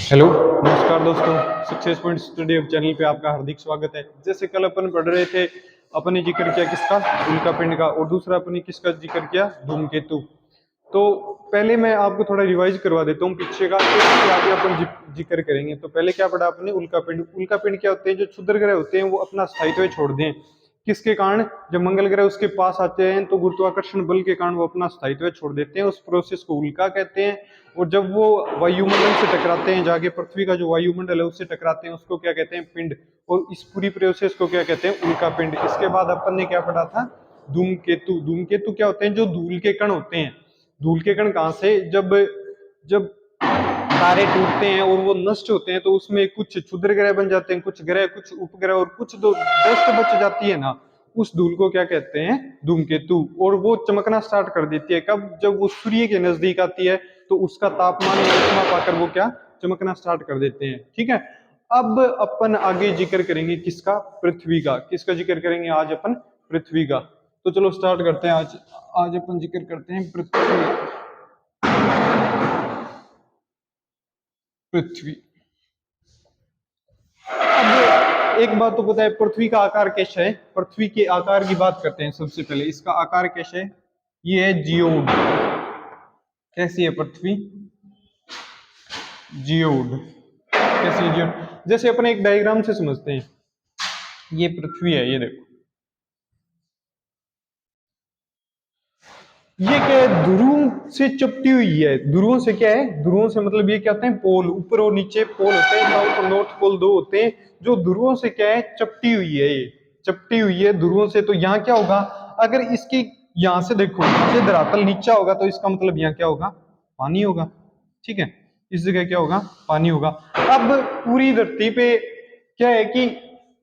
Hello, नमस्कार दोस्तों। Success point study अब चैनल पे आपका हार्दिक स्वागत है। जैसे कल अपन पढ़ रहे थे, अपन ने जिक्र किया किसका, उल्कापिंड का, और दूसरा अपन ने किसका जिक्र किया, धूमकेतु। तो पहले मैं आपको थोड़ा रिवाइज करवा देता हूँ पीछे का, फिर उसके आगे अपन जिक्र करेंगे। तो पहले क्या पढ़ा आपने, उल्कापिंड। उल्कापिंड क्या होते हैं, जो क्षुद्र ग्रह होते हैं वो अपना स्थायित्व छोड़ दें। किसके कारण? जब मंगल ग्रह उसके पास आते हैं तो गुरुत्वाकर्षण बल के कारण वो अपना स्थायित्व छोड़ देते हैं। उस प्रोसेस को उल्का कहते हैं। और जब वो वायुमंडल से टकराते हैं, जाके पृथ्वी का जो वायुमंडल है उससे टकराते हैं, उसको क्या कहते हैं, पिंड। और इस पूरी प्रोसेस को क्या कहते हैं, उल्कापिंड। इसके बाद अपन ने क्या पढ़ा था, धूमकेतु। धूमकेतु क्या होते हैं, जो धूल के कण होते हैं। धूल के कण कहाँ से, जब जब तारे टूटते हैं और वो नष्ट होते हैं तो उसमें कुछ क्षुद्र ग्रह बन जाते हैं, कुछ ग्रह, कुछ उपग्रह, और कुछ जो डस्ट बच जाती है ना, उस धूल को क्या कहते हैं, धूमकेतु। और वो चमकना स्टार्ट कर देती है कब, जब वो सूर्य के नजदीक आती है तो उसका तापमान या ऊष्मा पाकर वो क्या, चमकना स्टार्ट कर देते हैं। ठीक है। अब अपन आगे जिक्र करेंगे किसका, पृथ्वी का। किसका जिक्र करेंगे आज अपन, पृथ्वी का। तो चलो स्टार्ट करते हैं। आज आज अपन जिक्र करते हैं पृथ्वी। पृथ्वी। अब एक बात तो पता है, पृथ्वी का आकार कैसा है। पृथ्वी के आकार की बात करते हैं सबसे पहले। इसका आकार कैसा है, ये है जियोड। कैसी है पृथ्वी, जियोड। कैसी है जियोड, जैसे अपने एक डायग्राम से समझते हैं। ये पृथ्वी है, ये देखो। ये क्या है, ध्रुवों से चपटी हुई है। ध्रुवों से क्या है, ध्रुवों से मतलब ये क्या होते हैं, पोल। ऊपर और नीचे पोल होते हैं, साउथ और नॉर्थ पोल दो होते हैं। जो ध्रुवों से क्या है, चपटी हुई है। ये चपटी हुई है ध्रुवों से। तो यहाँ क्या होगा, अगर इसकी यहाँ से देखो, ये धरातल नीचा होगा तो इसका मतलब यहाँ क्या होगा, पानी होगा। ठीक है, इस जगह क्या होगा, पानी होगा। अब पूरी धरती पे क्या है कि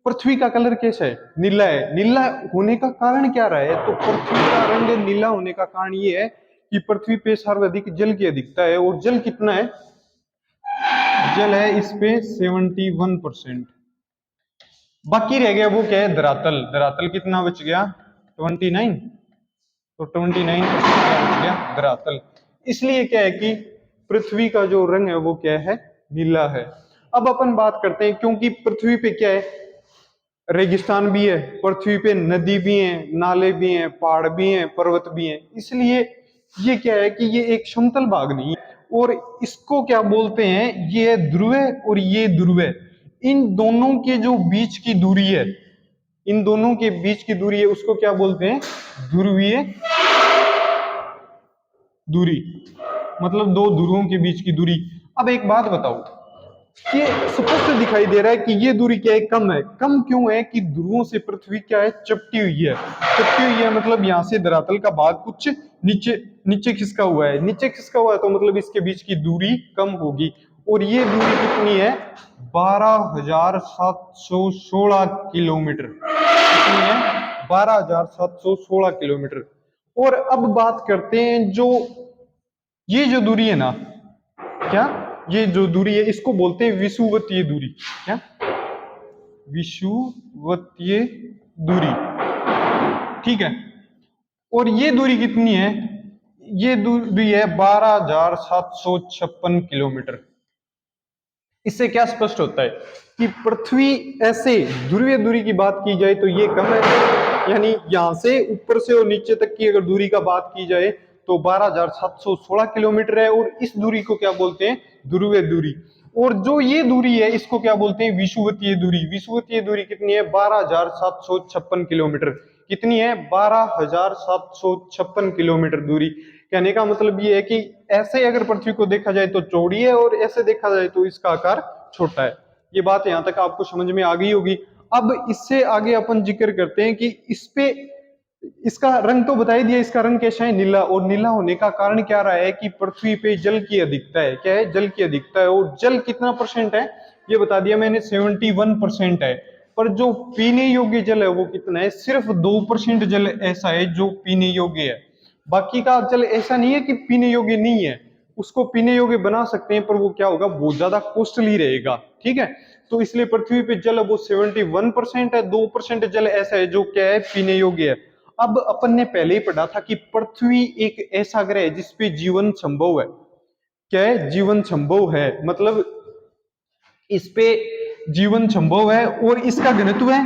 पृथ्वी का कलर कैसा है, नीला है। नीला होने का कारण क्या रहा है, तो पृथ्वी का रंग नीला होने का कारण ये है कि पृथ्वी पे सर्वाधिक जल की अधिकता है। और जल कितना है, जल है इस पे 71%। बाकी रह गया वो क्या है, धरातल। धरातल कितना बच गया, 29। तो 29% क्या बच गया, धरातल। इसलिए क्या है कि पृथ्वी का जो रंग है वो क्या है, नीला है। अब अपन बात करते हैं, क्योंकि पृथ्वी पे क्या है, रेगिस्तान भी है, पृथ्वी पे नदी भी है, नाले भी हैं, पहाड़ भी हैं, पर्वत भी हैं। इसलिए ये क्या है कि ये एक समतल भाग नहीं है। और इसको क्या बोलते हैं, ये है ध्रुव और ये ध्रुव। इन दोनों के जो बीच की दूरी है, इन दोनों के बीच की दूरी है, उसको क्या बोलते हैं, ध्रुवीय दूरी। मतलब दो ध्रुवों के बीच की दूरी। अब एक बात बताओ, ये स्पष्ट दिखाई दे रहा है कि ये दूरी क्या है, कम है। कम क्यों है कि ध्रुवों से पृथ्वी क्या है, चपटी हुई है। चपटी हुई है मतलब यहाँ से धरातल का भाग कुछ नीचे नीचे खिसका हुआ है। नीचे खिसका हुआ है तो मतलब इसके बीच की दूरी कम होगी। और ये दूरी कितनी है, 12,716 किलोमीटर। कितनी है, 12,716 किलोमीटर। और अब बात करते हैं, जो ये जो दूरी है ना, क्या, ये जो दूरी है इसको बोलते हैं विषुवतीय दूरी। क्या, विषुवतीय दूरी। ठीक है। और ये दूरी कितनी है, ये दूरी है 12,756 किलोमीटर। इससे क्या स्पष्ट होता है कि पृथ्वी ऐसे ध्रुवीय दूरी की बात की जाए तो ये कम है। यानी यहां से ऊपर से और नीचे तक की अगर दूरी का बात की जाए तो 12,716 किलोमीटर है। और इस दूरी को क्या बोलते हैं, ध्रुवीय दूरी। और जो ये दूरी है इसको क्या बोलते हैं, विषुवतीय दूरी। विषुवतीय दूरी कितनी है, 12,756 किलोमीटर। कितनी है, 12,756 किलोमीटर दूरी। कहने का मतलब ये है कि ऐसे अगर पृथ्वी को देखा जाए तो चौड़ी है, और ऐसे देखा जाए तो इसका आकार छोटा है। ये बात यहां तक आपको समझ में आ गई होगी। अब इससे आगे अपन जिक्र करते हैं कि इस पे, इसका रंग तो बता ही दिया, इसका रंग कैसा है, नीला। और नीला होने का कारण क्या रहा है कि पृथ्वी पे जल की अधिकता है। क्या है, जल की अधिकता है। और जल कितना परसेंट है, ये बता दिया मैंने, 71% है। पर जो पीने योग्य जल है वो कितना है, सिर्फ 2% जल ऐसा है जो पीने योग्य है। बाकी का जल ऐसा नहीं है कि पीने योग्य नहीं है, उसको पीने योग्य बना सकते हैं, पर वो क्या होगा, बहुत ज्यादा कॉस्टली रहेगा। ठीक है। तो इसलिए पृथ्वी पे जल वो 71% है। 2% जल ऐसा है जो क्या है, पीने योग्य है। अब अपन ने पहले ही पढ़ा था कि पृथ्वी एक ऐसा ग्रह है जिसपे जीवन संभव है। क्या है, जीवन संभव है। मतलब इस पे जीवन संभव है और इसका घनत्व है,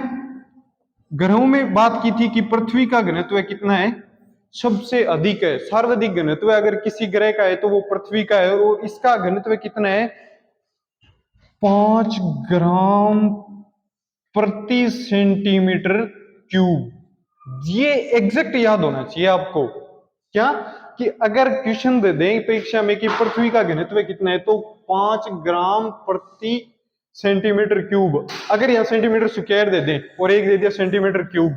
ग्रहों में बात की थी कि पृथ्वी का घनत्व है कितना है, सबसे अधिक है, सर्वाधिक घनत्व है अगर किसी ग्रह का है तो वो पृथ्वी का है, और इसका घनत्व कितना है, 5 ग्राम प्रति सेंटीमीटर क्यूब। ये एग्जैक्ट याद होना चाहिए आपको, क्या कि अगर क्वेश्चन दे दें परीक्षा में कि पृथ्वी का घनत्व कितना है तो 5 ग्राम प्रति सेंटीमीटर क्यूब, अगर यहाँ सेंटीमीटर स्क्वायर दे दें और एक दे दिया सेंटीमीटर क्यूब,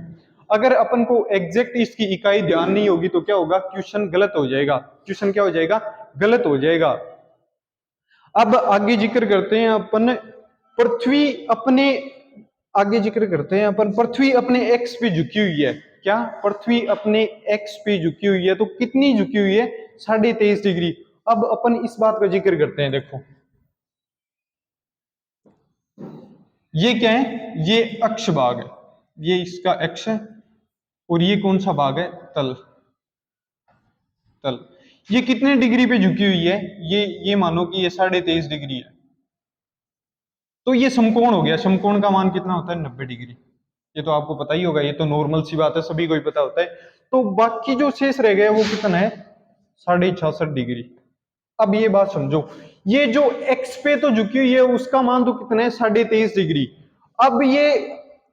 अगर अपन को एग्जैक्ट इसकी इकाई ध्यान नहीं होगी तो क्या होगा, क्वेश्चन गलत हो जाएगा, क्वेश्चन क्या हो जाएगा, गलत हो जाएगा। अब आगे जिक्र करते हैं अपन पृथ्वी अपने, आगे जिक्र करते हैं अपन पृथ्वी अपने एक्स पे झुकी हुई है, क्या पृथ्वी अपने एक्स पे झुकी हुई है, तो कितनी झुकी हुई है, 23.5 डिग्री। अब अपन इस बात का जिक्र करते हैं, देखो ये क्या है, ये अक्ष भाग है, ये इसका अक्ष है, और ये कौन सा भाग है, तल, तल। ये कितने डिग्री पे झुकी हुई है, ये मानो कि ये 23.5 डिग्री है, तो ये समकोण हो गया, समकोण का मान कितना होता है, 90 डिग्री। ये तो आपको पता ही होगा, ये तो नॉर्मल सी बात है, सभी को ही पता होता है। तो बाकी जो शेष रह गया वो कितना है, 66.5 डिग्री। अब ये बात समझो, ये जो एक्स पे तो झुकी हुई है उसका मान तो कितना है, 23.5 डिग्री। अब ये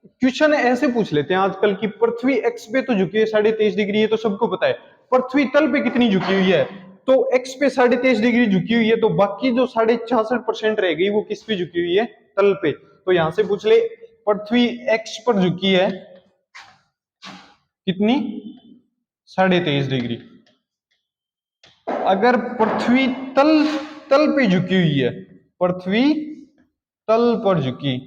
क्वेश्चन ऐसे पूछ लेते हैं आजकल की पृथ्वी एक्स पे तो झुकी है 23.5 डिग्री, ये तो सबको पता है, पृथ्वी तल पे कितनी झुकी हुई है, तो एक्स पे 23.5 डिग्री झुकी हुई है, तो बाकी जो 66.5% रह गई वो किस पे झुकी हुई है, तल पे। तो यहां से पूछ ले पृथ्वी एक्स पर झुकी है कितनी, 23.5 डिग्री। अगर पृथ्वी तल तल पे झुकी हुई है, पृथ्वी तल पर झुकी,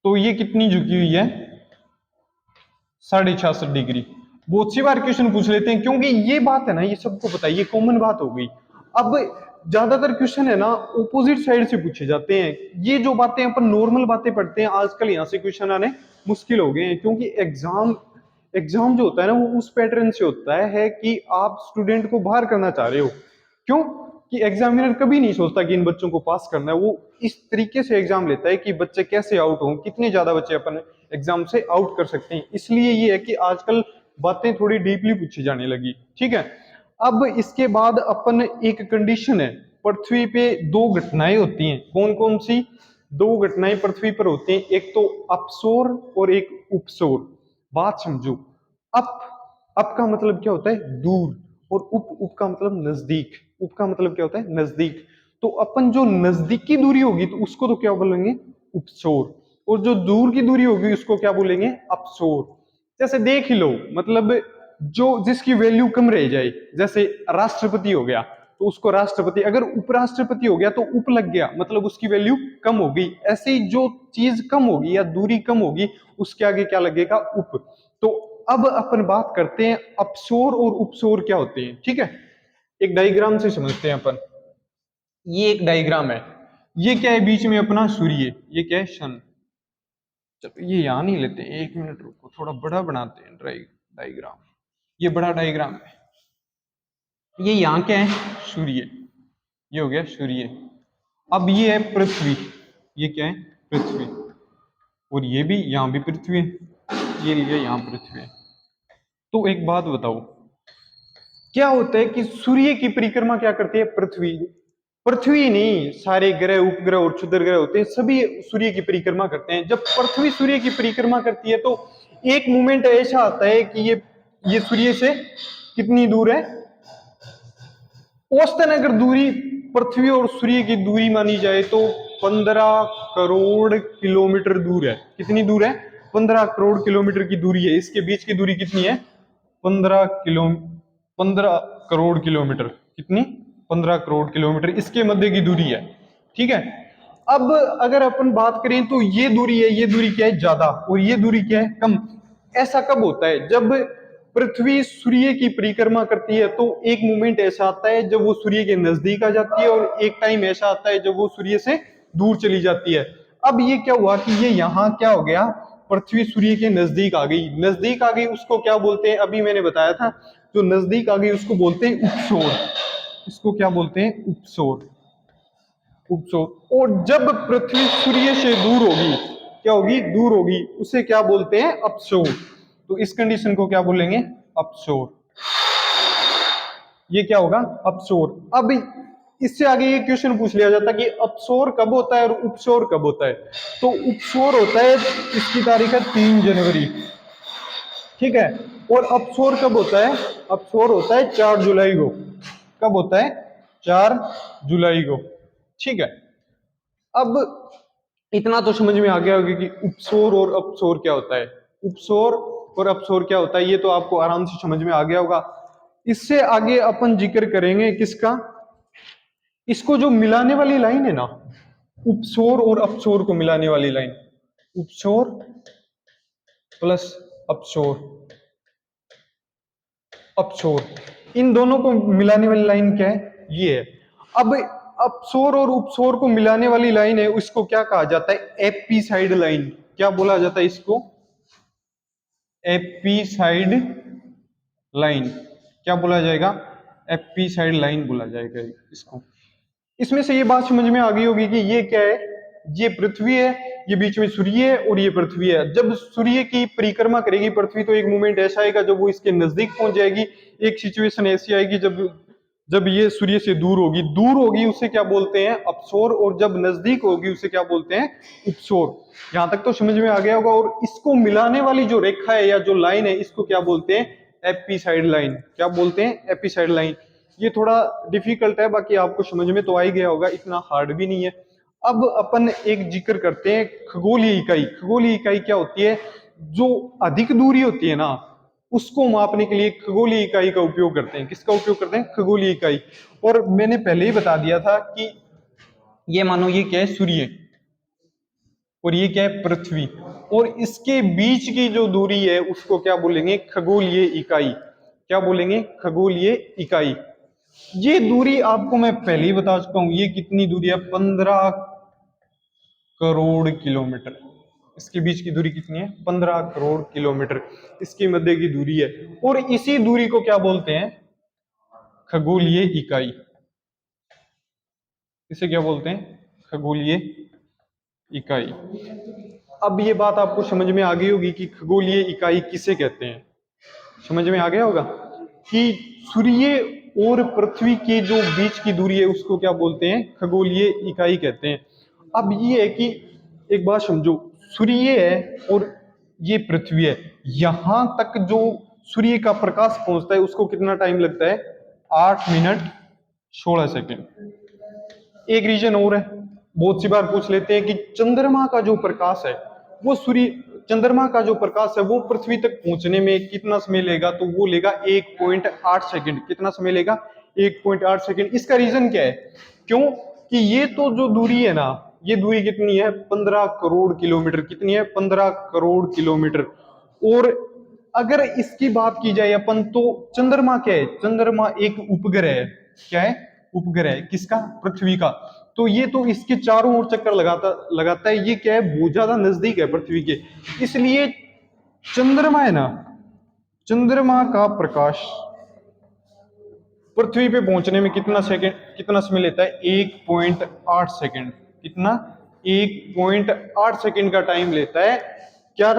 तो ये कितनी झुकी हुई है, 66.5 डिग्री। बहुत सी बार क्वेश्चन पूछ लेते हैं, क्योंकि ये बात है ना, ये सबको पता है, ये कॉमन बात हो गई। अब ज्यादातर क्वेश्चन है ना ऑपोजिट साइड से पूछे जाते हैं, ये जो बातें अपन नॉर्मल बातें पढ़ते हैं आजकल यहाँ से क्वेश्चन आने मुश्किल हो गए हैं, क्योंकि एग्जाम जो होता है ना वो उस पैटर्न से होता है कि आप स्टूडेंट को बाहर करना चाह रहे हो। क्यों कि एग्जामिनर कभी नहीं सोचता कि इन बच्चों को पास करना है, वो इस तरीके से एग्जाम लेता है कि बच्चे कैसे आउट हों, कितने ज्यादा बच्चे अपन एग्जाम से आउट कर सकते हैं। इसलिए ये है कि आजकल बातें थोड़ी डीपली पूछी जाने लगी, ठीक है। अब इसके बाद अपन एक कंडीशन है, पृथ्वी पे दो घटनाएं होती हैं, कौन कौन सी दो घटनाएं पृथ्वी पर होती हैं, एक तो अपसौर और एक उपसौर। बात समझो, अप का मतलब क्या होता है, दूर, और उप का मतलब नजदीक, उप का मतलब क्या होता है, नजदीक। तो अपन जो नजदीकी दूरी होगी तो उसको तो क्या बोलेंगे, उपसौर, और जो दूर की दूरी होगी उसको क्या बोलेंगे, अपसौर। जैसे देख ही लो, मतलब जो जिसकी वैल्यू कम रह जाए, जैसे राष्ट्रपति हो गया तो उसको राष्ट्रपति, अगर उपराष्ट्रपति हो गया तो उप लग गया, मतलब उसकी वैल्यू कम हो गई। ऐसे ही जो चीज कम होगी या दूरी कम होगी उसके आगे क्या लगेगा, उप। तो अब अपन बात करते हैं अपसौर और उपसौर क्या होते हैं, ठीक है। एक डायग्राम से समझते हैं अपन, ये एक डायग्राम है, ये क्या है बीच में अपना सूर्य, ये क्या है सन। चलो ये यहां नहीं लेते, 1 मिनट रुको, थोड़ा बड़ा बनाते हैं डायग्राम। ये बड़ा डायग्राम है, ये यहाँ क्या है, सूर्य, ये हो गया सूर्य। अब ये है पृथ्वी, ये क्या है, पृथ्वी, और ये भी यहाँ भी पृथ्वी है, ये लिया यहाँ पृथ्वी है। तो एक बात बताओ, क्या होता है कि सूर्य की परिक्रमा क्या करती है पृथ्वी, पृथ्वी नहीं, सारे ग्रह उपग्रह और क्षुद्र ग्रह होते हैं सभी सूर्य की परिक्रमा करते हैं। जब पृथ्वी सूर्य की परिक्रमा करती है तो एक मोमेंट ऐसा आता है कि ये सूर्य से कितनी दूर है, औसतन अगर दूरी पृथ्वी और सूर्य की दूरी मानी जाए तो 15 करोड़ किलोमीटर दूर है। कितनी दूर है, 15 करोड़ किलोमीटर की दूरी है। इसके बीच की दूरी कितनी है, 15 करोड़ किलोमीटर, कितनी, 15 करोड़ किलोमीटर इसके मध्य की दूरी है, ठीक है। अब अगर अपन बात करें तो ये दूरी है, ये दूरी क्या है, ज्यादा, और ये दूरी क्या है, कम। ऐसा कब होता है, जब पृथ्वी सूर्य की परिक्रमा करती है तो एक मोमेंट ऐसा आता है जब वो सूर्य के नजदीक आ जाती है, और एक टाइम ऐसा आता है जब वो सूर्य से दूर चली जाती है। अब ये क्या हुआ कि ये यहाँ क्या हो गया, पृथ्वी सूर्य के नजदीक आ गई, नजदीक आ गई उसको क्या बोलते हैं, अभी मैंने बताया था, जो नजदीक आ गई उसको बोलते हैं उपसौर, इसको क्या बोलते हैं, उपसौर। उपसौर। और जब पृथ्वी सूर्य से दूर होगी, क्या होगी, दूर होगी, उसे क्या बोलते हैं, अपसौर। तो इस कंडीशन को क्या बोलेंगे, अपसौर। ये क्या होगा, अपसौर। अब इससे आगे ये क्वेश्चन पूछ लिया जाता कि अपसौर कब होता है और उपसौर कब होता है। तो उपसौर होता है, इसकी तारीख है 3 जनवरी, ठीक है। और अपसौर कब होता है, अपसौर होता है 4 जुलाई को। कब होता है, 4 जुलाई को, ठीक है। अब इतना तो समझ में आ गया होगा कि उपसौर और अपसौर क्या होता है। उपसौर और अपसौर क्या होता है, ये तो आपको आराम से समझ में आ गया होगा। इससे आगे अपन जिक्र करेंगे किसका, इसको जो मिलाने वाली लाइन है ना, उपसौर और अपसौर को मिलाने वाली लाइन, उपसौर प्लस अपसौर, अपसौर, इन दोनों को मिलाने वाली लाइन क्या है, ये है। अब अपसौर और उपसौर को मिलाने वाली लाइन है, उसको क्या कहा जाता है, एपिसाइड लाइन। क्या बोला जाता है इसको, एपिसाइड लाइन। क्या बोला जाएगा, एपिसाइड लाइन बोला जाएगा इसको। इसमें से ये बात समझ में आ गई होगी कि ये क्या है, ये पृथ्वी है, ये बीच में सूर्य है और ये पृथ्वी है। जब सूर्य की परिक्रमा करेगी पृथ्वी तो एक मोमेंट ऐसा आएगा जब वो इसके नजदीक पहुंच जाएगी। एक सिचुएशन ऐसी आएगी जब जब ये सूर्य से दूर होगी, दूर होगी उसे क्या बोलते हैं, अपसौर। और जब नजदीक होगी उसे क्या बोलते हैं, उपसौर। यहां तक तो समझ में आ गया होगा। और इसको मिलाने वाली जो रेखा है या जो लाइन है, इसको क्या बोलते हैं, एपिसाइड लाइन। क्या बोलते हैं, एपिसाइड लाइन। ये थोड़ा डिफिकल्ट है, बाकी आपको समझ में तो आ ही गया होगा, इतना हार्ड भी नहीं है। अब अपन एक जिक्र करते हैं खगोलीय इकाई। खगोलीय इकाई क्या होती है, जो अधिक दूरी होती है ना, उसको मापने के लिए खगोलीय इकाई का उपयोग करते हैं। किसका उपयोग करते हैं, खगोलीय इकाई। और मैंने पहले ही बता दिया था कि ये मानो ये क्या है, सूर्य, और ये क्या है, पृथ्वी। और इसके बीच की जो दूरी है उसको क्या बोलेंगे, खगोलीय इकाई। क्या बोलेंगे, खगोलीय इकाई। ये दूरी आपको मैं पहले ही बता चुका हूं, ये कितनी दूरी है, 15 करोड़ किलोमीटर। इसके बीच की दूरी कितनी है, 15 करोड़ किलोमीटर इसके मध्य की दूरी है। और इसी दूरी को क्या बोलते हैं, खगोलीय इकाई। इसे क्या बोलते हैं, खगोलीय इकाई। अब ये बात आपको समझ में आ गई होगी कि खगोलीय इकाई किसे कहते हैं। समझ में आ गया होगा कि सूर्य और पृथ्वी के जो बीच की दूरी है उसको क्या बोलते हैं, खगोलीय इकाई कहते हैं। अब ये है कि एक बात समझो, सूर्य है और ये पृथ्वी है, यहां तक जो सूर्य का प्रकाश पहुंचता है उसको कितना टाइम लगता है, 8 मिनट 16 सेकेंड। एक रीजन और है, बहुत सी बार पूछ लेते हैं कि चंद्रमा का जो प्रकाश है वो सूर्य, चंद्रमा का जो प्रकाश है वो पृथ्वी तक पहुंचने में कितना समय लेगा, तो वो लेगा 1.8 सेकेंड। कितना समय लेगा, 1.8 सेकेंड। इसका रीजन क्या है, क्यों कि ये तो जो दूरी है ना, ये दूरी कितनी है, 15 करोड़ किलोमीटर। कितनी है, 15 करोड़ किलोमीटर। और अगर इसकी बात की जाए अपन, तो चंद्रमा क्या है, चंद्रमा एक उपग्रह है। क्या है, उपग्रह है, किसका, पृथ्वी का। तो ये तो इसके चारों ओर चक्कर लगाता लगाता है, ये क्या है, बहुत ज्यादा नजदीक है पृथ्वी के। इसलिए चंद्रमा है ना, चंद्रमा का प्रकाश पृथ्वी पे पहुंचने में कितना सेकंड, कितना समय लेता है, 1.8 सेकेंड। कितना, 1.8 सेकेंड का टाइम लेता है। क्या,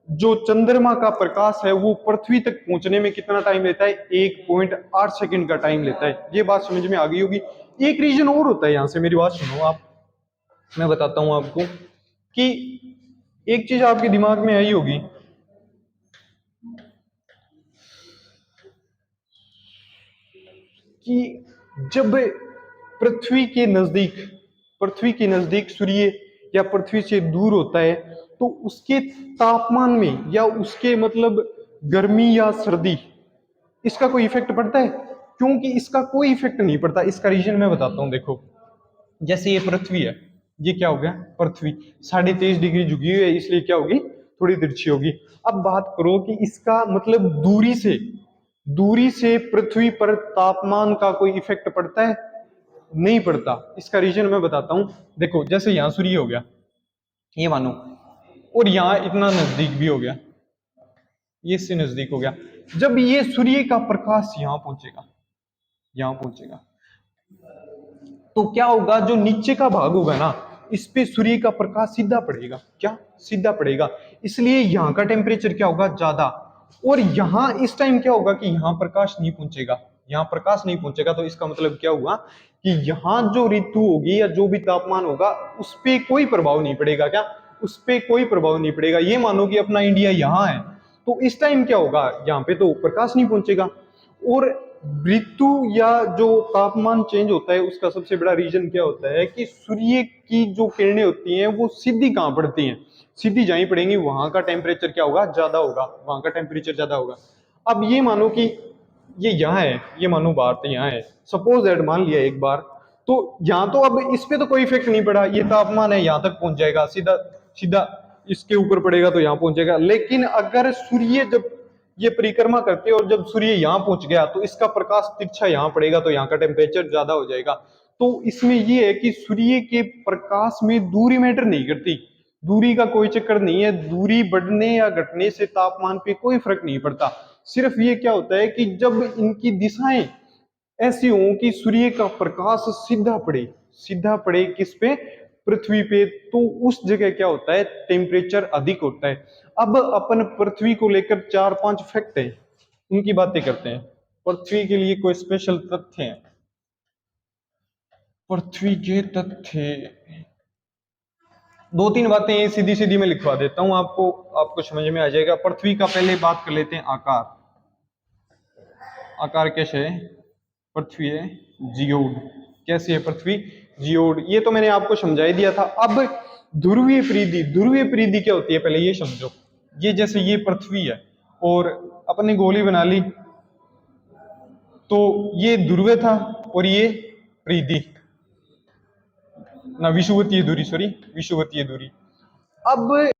जो चंद्रमा का प्रकाश है वो पृथ्वी तक पहुंचने में कितना टाइम लेता है, 1.8 सेकेंड का टाइम लेता है। ये बात समझ में आ गई होगी। एक रीजन और होता है, यहां से मेरी बात सुनो आप, मैं बताता हूं आपको कि एक चीज आपके दिमाग में आई होगी कि जब पृथ्वी के नजदीक सूर्य या पृथ्वी से दूर होता है, तो उसके तापमान में या उसके मतलब गर्मी या सर्दी, इसका कोई इफेक्ट पड़ता है, क्योंकि इसका कोई इफेक्ट नहीं पड़ता। इसका रीजन मैं बताता हूं, देखो जैसे ये पृथ्वी है, ये क्या हो गया, पृथ्वी 23.5 डिग्री झुकी हुई है, इसलिए क्या होगी, थोड़ी तिरछी होगी। अब बात करो कि इसका मतलब दूरी से पृथ्वी पर तापमान का कोई इफेक्ट पड़ता है, नहीं पड़ता। इसका रीजन मैं बताता हूं, देखो जैसे यहां सूर्य हो गया, ये मानो, और यहां इतना नजदीक भी हो गया, ये इससे नजदीक हो गया। जब ये सूर्य का प्रकाश यहां पहुंचेगा, तो क्या होगा, जो नीचे का भाग होगा ना, इस पे सूर्य का प्रकाश सीधा पड़ेगा, क्या सीधा पड़ेगा, इसलिए यहाँ का टेम्परेचर क्या होगा, ज्यादा। और यहाँ इस टाइम क्या होगा कि यहाँ प्रकाश नहीं पहुंचेगा, यहाँ प्रकाश नहीं पहुंचेगा, तो इसका मतलब क्या हुआ कि यहाँ जो ऋतु होगी या जो भी तापमान होगा उस पे कोई प्रभाव नहीं पड़ेगा, क्या उस पे कोई प्रभाव नहीं पड़ेगा। ये मानो कि अपना इंडिया यहाँ है, तो इस टाइम क्या होगा, यहाँ पे तो प्रकाश नहीं पहुंचेगा। और ऋतु या जो तापमान चेंज होता है उसका सबसे बड़ा रीजन क्या होता है कि सूर्य की जो किरणें होती हैं वो सीधी कहाँ पड़ती हैं, सीधी जहीं पड़ेंगी वहां का टेम्परेचर क्या होगा, ज्यादा होगा, वहां का टेम्परेचर ज्यादा होगा। अब ये मानो कि ये यहाँ है, ये मानो भारत यहाँ है, सपोज दैट मान लिया एक बार, तो यहाँ तो अब इस पे तो कोई इफेक्ट नहीं पड़ा, ये तापमान है यहाँ तक पहुंच जाएगा, सीधा सीधा इसके ऊपर पड़ेगा तो यहाँ पहुंच जाएगा। लेकिन अगर सूर्य जब ये परिक्रमा करते हैं और जब सूर्य यहाँ पहुंच गया तो इसका प्रकाश तिरछा यहाँ पड़ेगा, तो यहाँ का टेम्परेचर ज्यादा हो जाएगा। तो इसमें ये है कि सूर्य के प्रकाश में दूरी मैटर नहीं करती, दूरी का कोई चक्कर नहीं है, दूरी बढ़ने या घटने से तापमान पे कोई फर्क नहीं पड़ता। सिर्फ ये क्या होता है कि जब इनकी दिशाएं ऐसी हो कि सूर्य का प्रकाश सीधा पड़े किस पे, पृथ्वी पे, तो उस जगह क्या होता है, टेम्परेचर अधिक होता है। अब अपन पृथ्वी को लेकर 4-5 फैक्ट है, उनकी बातें करते हैं। पृथ्वी के लिए कोई स्पेशल तथ्य है, पृथ्वी के तथ्य 2-3 बातें ये सीधी सीधी मैं लिखवा देता हूं आपको, आपको समझ में आ जाएगा। पृथ्वी का पहले बात कर लेते हैं, आकार। आकार कैसे है, पृथ्वी है जियोड। कैसी है पृथ्वी, जियोड। ये तो मैंने आपको समझा ही दिया था। अब ध्रुवीय परिधि, ध्रुवीय परिधि क्या होती है पहले ये समझो। ये जैसे ये पृथ्वी है और अपने गोली बना ली, तो ये ध्रुव था और ये परिधि ना, विषुवतीय दूरी, सॉरी विषुवतीय दूरी। अब